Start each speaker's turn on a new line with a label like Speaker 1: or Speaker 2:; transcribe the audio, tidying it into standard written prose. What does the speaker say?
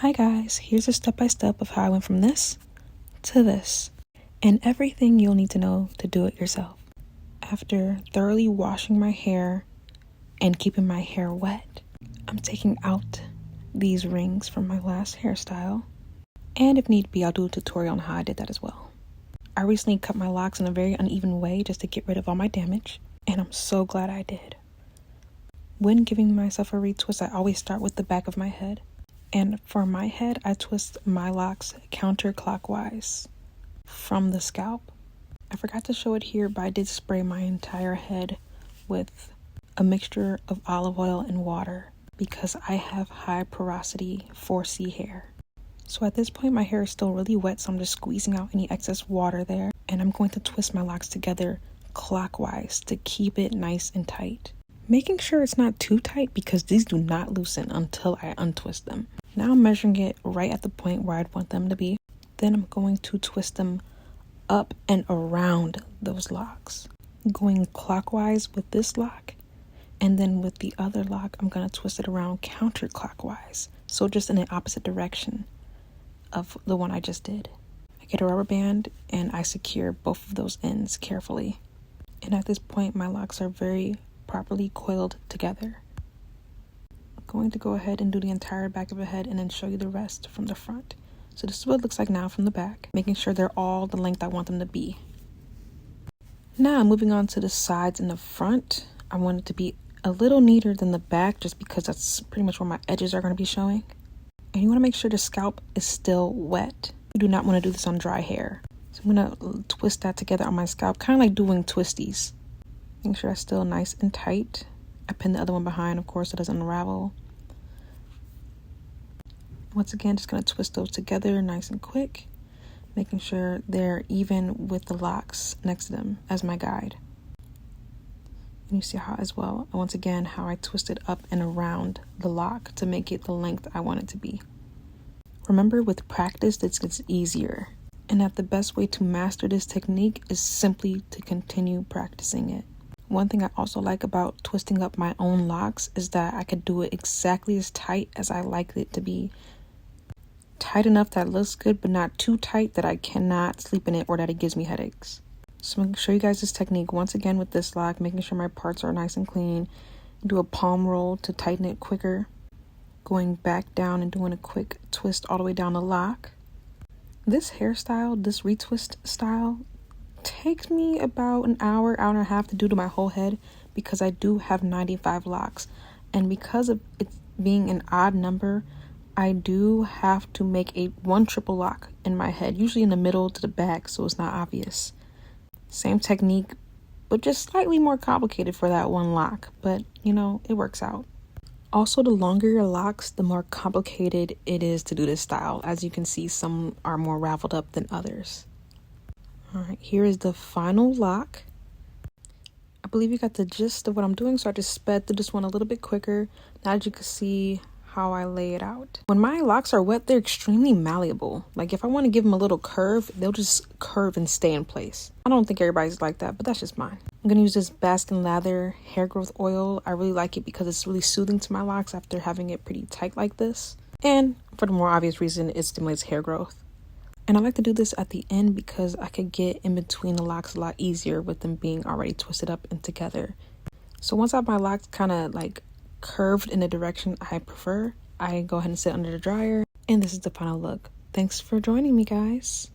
Speaker 1: Hi guys, here's a step-by-step of how I went from this to this, and everything you'll need to know to do it yourself. After thoroughly washing my hair and keeping my hair wet, I'm taking out these rings from my last hairstyle, and if need be, I'll do a tutorial on how I did that as well. I recently cut my locks in a very uneven way just to get rid of all my damage, and I'm so glad I did. When giving myself a retwist, I always start with the back of my head. And for my head, I twist my locks counterclockwise from the scalp. I forgot to show it here, but I did spray my entire head with a mixture of olive oil and water because I have high porosity 4C hair. So at this point, my hair is still really wet, so I'm just squeezing out any excess water there. And I'm going to twist my locks together clockwise to keep it nice and tight. Making sure it's not too tight because these do not loosen until I untwist them. Now I'm measuring it right at the point where I'd want them to be. Then I'm going to twist them up and around those locks. Going clockwise with this lock, and then with the other lock, I'm going to twist it around counterclockwise. So just in the opposite direction of the one I just did. I get a rubber band and I secure both of those ends carefully. And at this point, my locks are very properly coiled together. I'm going to go ahead and do the entire back of the head and then show you the rest from the front. So this is what it looks like now from the back, making sure they're all the length I want them to be. Now moving on to the sides and the front, I want it to be a little neater than the back just because that's pretty much where my edges are going to be showing. And you want to make sure the scalp is still wet. You do not want to do this on dry hair. So I'm going to twist that together on my scalp, kind of like doing twisties. Making sure that's still nice and tight. I pin the other one behind, of course, so it doesn't unravel. Once again, just going to twist those together nice and quick, making sure they're even with the locks next to them as my guide. And you see how as well, once again, how I twist it up and around the lock to make it the length I want it to be. Remember, with practice, this gets easier. And that the best way to master this technique is simply to continue practicing it. One thing I also like about twisting up my own locks is that I could do it exactly as tight as I like it to be. Tight enough that it looks good, but not too tight that I cannot sleep in it or that it gives me headaches. So I'm going to show you guys this technique once again with this lock, making sure my parts are nice and clean. Do a palm roll to tighten it quicker. Going back down and doing a quick twist all the way down the lock. This hairstyle, this retwist style, takes me about an hour and a half to do to my whole head because I do have 95 locks. And because of it being an odd number, I do have to make one triple lock in my head, usually in the middle to the back so it's not obvious. Same technique, but just slightly more complicated for that one lock. But, you know, it works out. Also, the longer your locks, the more complicated it is to do this style. As you can see, some are more raveled up than others. All right, here is the final lock. I believe you got the gist of what I'm doing, so I just sped through this one a little bit quicker. Now that you can see how I lay it out. When my locks are wet, they're extremely malleable. Like if I want to give them a little curve, they'll just curve and stay in place. I don't think everybody's like that, but that's just mine. I'm going to use this Baskin Lather hair growth oil. I really like it because it's really soothing to my locks after having it pretty tight like this. And for the more obvious reason, it stimulates hair growth. And I like to do this at the end because I could get in between the locks a lot easier with them being already twisted up and together. So once I have my locks kind of like curved in the direction I prefer, I go ahead and sit under the dryer. And this is the final look. Thanks for joining me, guys.